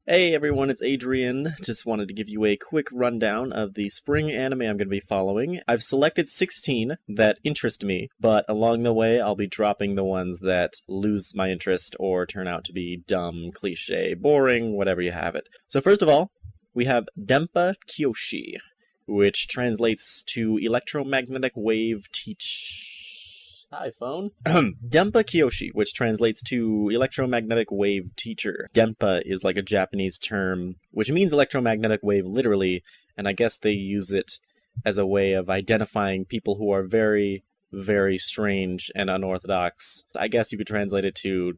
Hey everyone, it's Adrian. Just wanted to give you a quick rundown of the spring anime I'm going to be following. I've selected 16 that interest me, but along the way I'll be dropping the ones that lose my interest or turn out to be dumb, cliche, boring, whatever you have it. So first of all, we have Denpa Kyoushi, which translates to Electromagnetic Wave Teach... iPhone. Denpa Kyoushi, which translates to Electromagnetic Wave Teacher. Denpa is like a Japanese term, which means electromagnetic wave literally, and I guess they use it as a way of identifying people who are very, very strange and unorthodox. I guess you could translate it to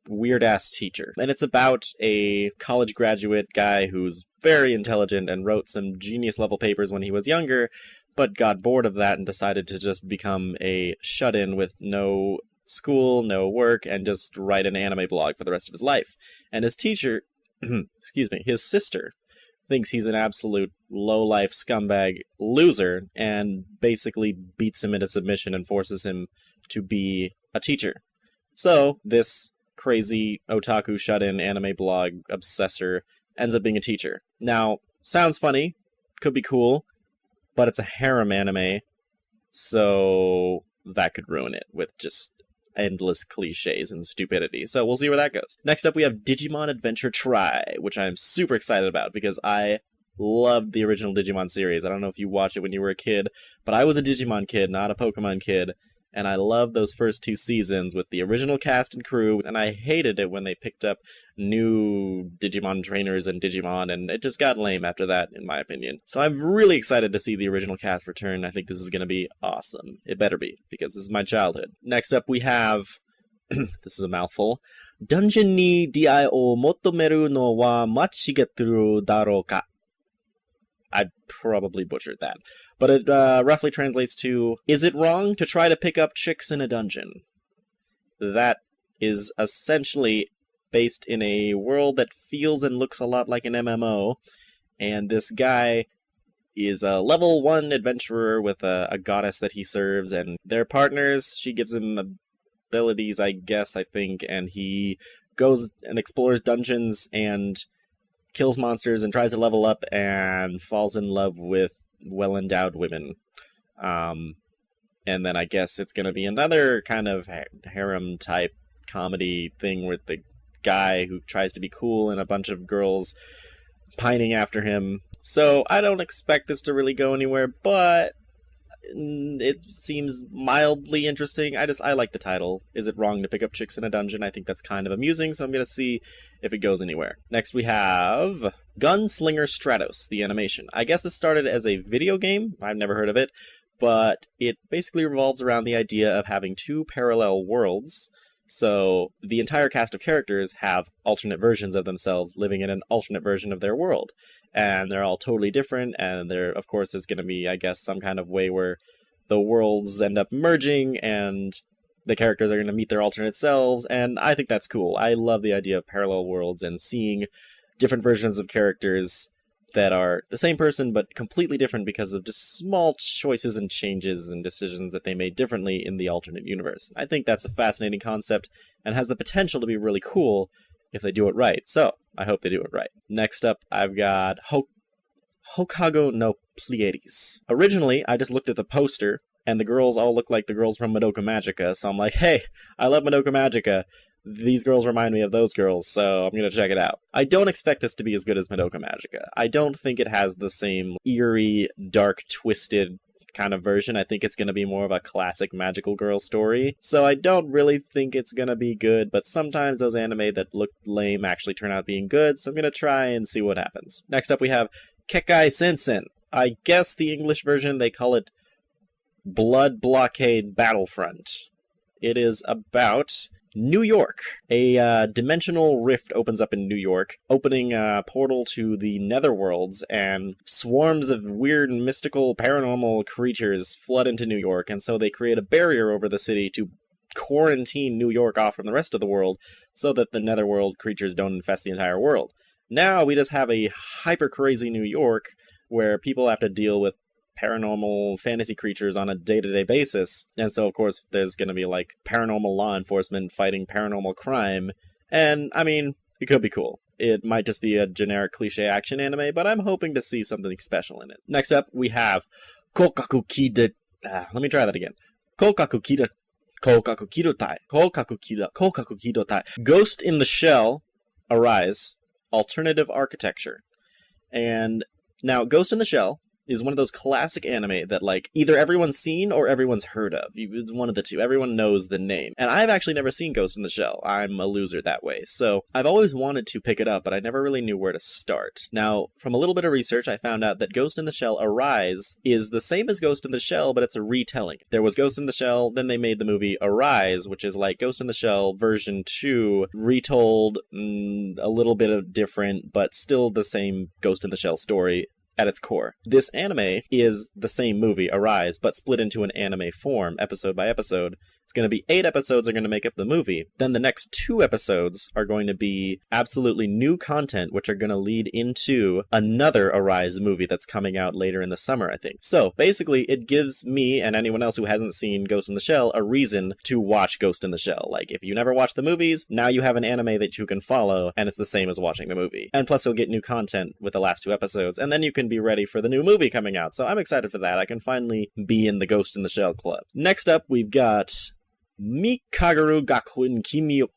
weird-ass teacher. And it's about a college graduate guy who's very intelligent and wrote some genius-level papers when he was younger, but got bored of that and decided to just become a shut-in with no school, no work, and just write an anime blog for the rest of his life. And his teacher, his sister, thinks he's an absolute low-life scumbag loser and basically beats him into submission and forces him to be a teacher. So, this crazy otaku shut-in anime blog obsessor ends up being a teacher. Now, sounds funny, could be cool, but it's a harem anime, so that could ruin it with just endless cliches and stupidity. So we'll see where that goes. Next up, we have Digimon Adventure Tri, which I'm super excited about because I loved the original Digimon series. I don't know if you watched it when you were a kid, but I was a Digimon kid, not a Pokemon kid, and I loved those first two seasons with the original cast and crew, and I hated it when they picked up new Digimon trainers and Digimon, and it just got lame after that, in my opinion. So I'm really excited to see the original cast return. I think this is going to be awesome. It better be, because this is my childhood. Next up, we have... this is a mouthful. Dungeon ni DI o motomeru no wa machigeteru daro ka. I probably butchered that. But it roughly translates to, is it wrong to try to pick up chicks in a dungeon? That is essentially based in a world that feels and looks a lot like an MMO, and this guy is a level 1 adventurer with a goddess that he serves, and they're partners. She gives him abilities, I think, and he goes and explores dungeons and kills monsters and tries to level up and falls in love with well-endowed women. And then I guess it's going to be another kind of harem-type comedy thing with the guy who tries to be cool and a bunch of girls pining after him. So I don't expect this to really go anywhere, but it seems mildly interesting. I like the title. Is it wrong to pick up chicks in a dungeon? I think that's kind of amusing, so I'm going to see if it goes anywhere. Next we have Gunslinger Stratos, the animation. I guess this started as a video game. I've never heard of it, but it basically revolves around the idea of having two parallel worlds. So the entire cast of characters have alternate versions of themselves living in an alternate version of their world. And they're all totally different, and there, of course, is going to be, I guess, some kind of way where the worlds end up merging, and the characters are going to meet their alternate selves, and I think that's cool. I love the idea of parallel worlds and seeing different versions of characters that are the same person, but completely different because of just small choices and changes and decisions that they made differently in the alternate universe. I think that's a fascinating concept, and has the potential to be really cool if they do it right. So, I hope they do it right. Next up, I've got Houkago no Pleiades. Originally, I just looked at the poster, and the girls all look like the girls from Madoka Magica, so I'm like, hey, I love Madoka Magica. These girls remind me of those girls, so I'm gonna check it out. I don't expect this to be as good as Madoka Magica. I don't think it has the same eerie, dark, twisted kind of version. I think it's going to be more of a classic magical girl story. So I don't really think it's going to be good, but sometimes those anime that look lame actually turn out being good, so I'm going to try and see what happens. Next up we have Kekai Sensen. I guess the English version, they call it Blood Blockade Battlefront. It is about New York. A dimensional rift opens up in New York, opening a portal to the netherworlds, and swarms of weird, mystical, paranormal creatures flood into New York, and so they create a barrier over the city to quarantine New York off from the rest of the world so that the netherworld creatures don't infest the entire world. Now we just have a hyper-crazy New York where people have to deal with paranormal fantasy creatures on a day-to-day basis. And so, of course, there's going to be, like, paranormal law enforcement fighting paranormal crime. And, I mean, it could be cool. it might just be a generic cliche action anime, but I'm hoping to see something special in it. Next up, we have Kokaku Kida. Let me try that again. Kokaku Kido Tai. Ghost in the Shell, Arise, Alternative Architecture. And now, Ghost in the Shell is one of those classic anime that, like, either everyone's seen or everyone's heard of. It's one of the two. Everyone knows the name. And I've actually never seen Ghost in the Shell. I'm a loser that way. So I've always wanted to pick it up, but I never really knew where to start. Now, from a little bit of research, I found out that Ghost in the Shell Arise is the same as Ghost in the Shell, but it's a retelling. There was Ghost in the Shell, then they made the movie Arise, which is like Ghost in the Shell version 2, retold a little bit of different, but still the same Ghost in the Shell story at its core. This anime is the same movie, Arise, but split into an anime form, episode by episode. It's going to be 8 episodes are going to make up the movie. Then the next 2 episodes are going to be absolutely new content, which are going to lead into another Arise movie that's coming out later in the summer, I think. So basically, it gives me and anyone else who hasn't seen Ghost in the Shell a reason to watch Ghost in the Shell. Like, if you never watched the movies, now you have an anime that you can follow, and it's the same as watching the movie. And plus, you'll get new content with the last 2 episodes, and then you can be ready for the new movie coming out. So I'm excited for that. I can finally be in the Ghost in the Shell club. Next up, we've got Mikagura Gakuen Kimyo.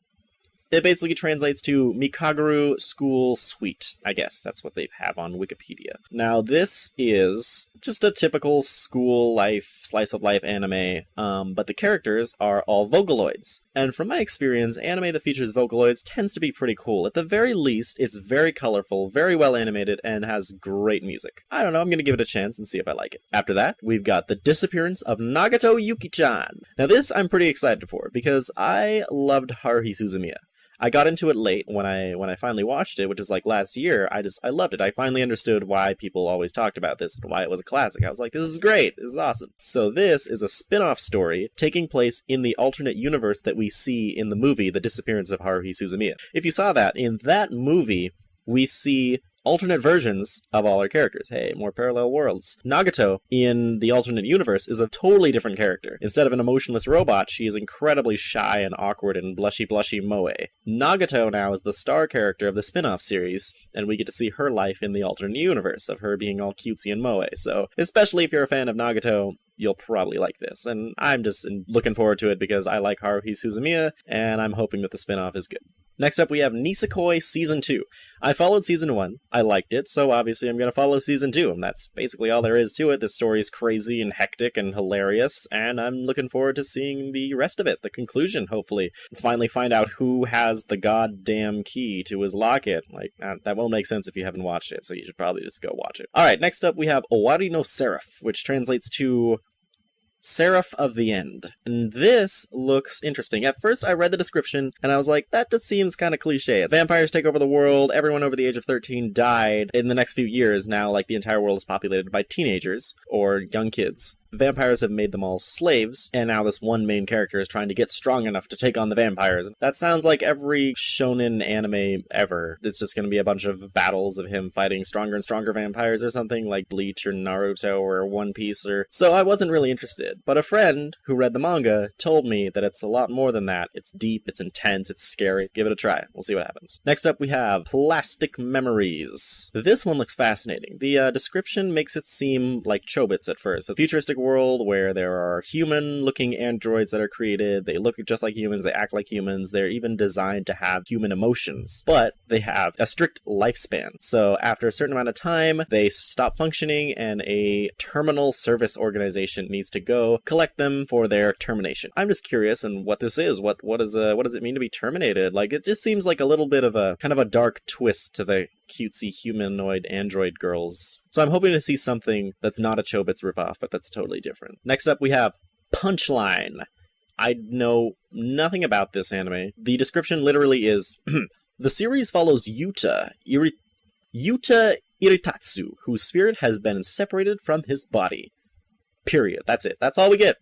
It basically translates to Mikagura School Suite, I guess. That's what they have on Wikipedia. Now, this is just a typical school life, slice of life anime, but the characters are all Vocaloids. And from my experience, anime that features Vocaloids tends to be pretty cool. At the very least, it's very colorful, very well animated, and has great music. I don't know, I'm gonna give it a chance and see if I like it. After that, we've got the Disappearance of Nagato Yuki-chan. Now this I'm pretty excited for, because I loved Haruhi Suzumiya. I got into it late when I finally watched it, which was like last year. I loved it. I finally understood why people always talked about this and why it was a classic. I was like, this is great. This is awesome. So this is a spin-off story taking place in the alternate universe that we see in the movie, The Disappearance of Haruhi Suzumiya. If you saw that, in that movie, we see alternate versions of all our characters. Hey, more parallel worlds. Nagato, in the alternate universe, is a totally different character. Instead of an emotionless robot, she is incredibly shy and awkward and blushy moe. Nagato now is the star character of the spin-off series, and we get to see her life in the alternate universe, of her being all cutesy and moe. So, especially if you're a fan of Nagato, you'll probably like this. And I'm just looking forward to it because I like Haruhi Suzumiya, and I'm hoping that the spin-off is good. Next up, we have Nisekoi Season 2. I followed Season 1. I liked it, so obviously I'm going to follow Season 2, and that's basically all there is to it. This story is crazy and hectic and hilarious, and I'm looking forward to seeing the rest of it, the conclusion, hopefully. Finally find out who has the goddamn key to his locket. Like, that won't make sense if you haven't watched it, so you should probably just go watch it. Alright, next up we have Owari no Seraph, which translates to Seraph of the End. And this looks interesting. At first, I read the description, and I was like, that just seems kind of cliche. Vampires take over the world, everyone over the age of 13 died. In the next few years, now, like, the entire world is populated by teenagers, or young kids. Vampires have made them all slaves, and now this one main character is trying to get strong enough to take on the vampires. That sounds like every shonen anime ever. It's just going to be a bunch of battles of him fighting stronger and stronger vampires or something, like Bleach or Naruto or One Piece or... So I wasn't really interested. But a friend who read the manga told me that it's a lot more than that. It's deep, it's intense, it's scary. Give it a try. We'll see what happens. Next up we have Plastic Memories. This one looks fascinating. The description makes it seem like Chobits at first. A futuristic world where there are human-looking androids that are created. They look just like humans, they act like humans, they're even designed to have human emotions, but they have a strict lifespan. So after a certain amount of time, they stop functioning and a terminal service organization needs to go collect them for their termination. I'm just curious and what this is. What does it mean to be terminated? Like, it just seems like a little bit of a kind of a dark twist to the cutesy humanoid android girls. So I'm hoping to see something that's not a Chobits ripoff, but that's totally different. Next up we have Punchline. I know nothing about this anime. The description literally is, the series follows Yuta Iritatsu, whose spirit has been separated from his body. Period. That's it. That's all we get.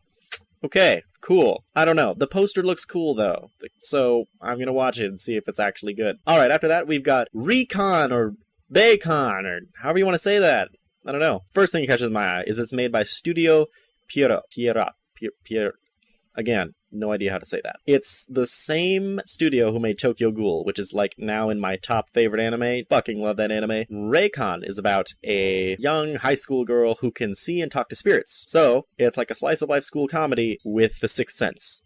Okay, cool. I don't know. The poster looks cool, though. So I'm going to watch it and see if it's actually good. Alright, after that, we've got Recon or Baycon, or however you want to say that. I don't know. First thing that catches my eye is it's made by Studio Pierrot. Again, No idea how to say that. It's the same studio who made Tokyo Ghoul, which is like now in my top favorite anime. Fucking love that anime. Raycon is about a young high school girl who can see and talk to spirits. So it's like a slice of life school comedy with the Sixth Sense.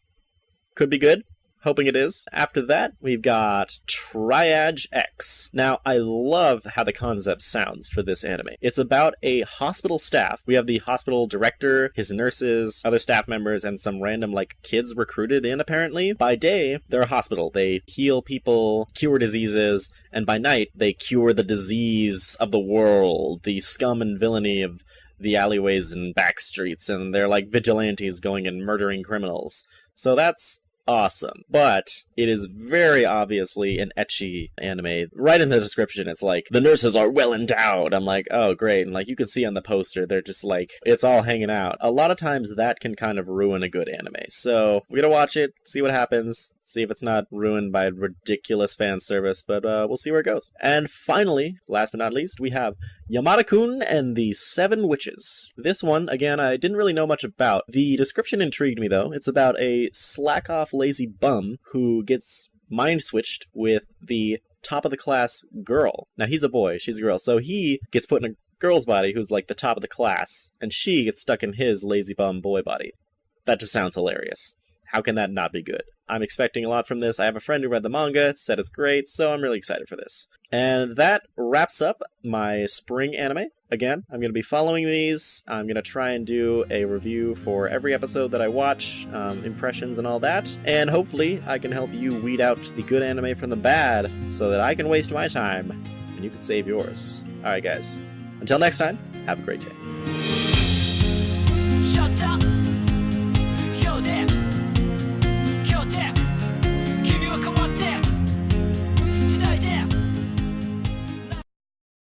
Could be good. Hoping it is. After that, we've got Triage X. Now, I love how the concept sounds for this anime. It's about a hospital staff. We have the hospital director, his nurses, other staff members, and some random, kids recruited in, apparently. By day, they're a hospital. They heal people, cure diseases, and by night, they cure the disease of the world, the scum and villainy of the alleyways and back streets, and they're like vigilantes going and murdering criminals. So that's awesome, but it is very obviously an ecchi anime. Right in the description, it's like, the nurses are well endowed. I'm like, oh, great. And you can see on the poster, they're just it's all hanging out. A lot of times that can kind of ruin a good anime. So we're gonna watch it, see what happens, see if it's not ruined by ridiculous fan service, but we'll see where it goes. And finally, last but not least, we have Yamada-kun and the Seven Witches. This one, again, I didn't really know much about. The description intrigued me, though. It's about a slack-off lazy bum who gets mind-switched with the top-of-the-class girl. Now, he's a boy, she's a girl, so he gets put in a girl's body who's the top of the class, and she gets stuck in his lazy bum boy body. That just sounds hilarious. How can that not be good? I'm expecting a lot from this. I have a friend who read the manga, said it's great, so I'm really excited for this. And that wraps up my spring anime. Again, I'm going to be following these. I'm going to try and do a review for every episode that I watch, impressions and all that. And hopefully I can help you weed out the good anime from the bad so that I can waste my time and you can save yours. Alright guys, until next time, have a great day. Shut up.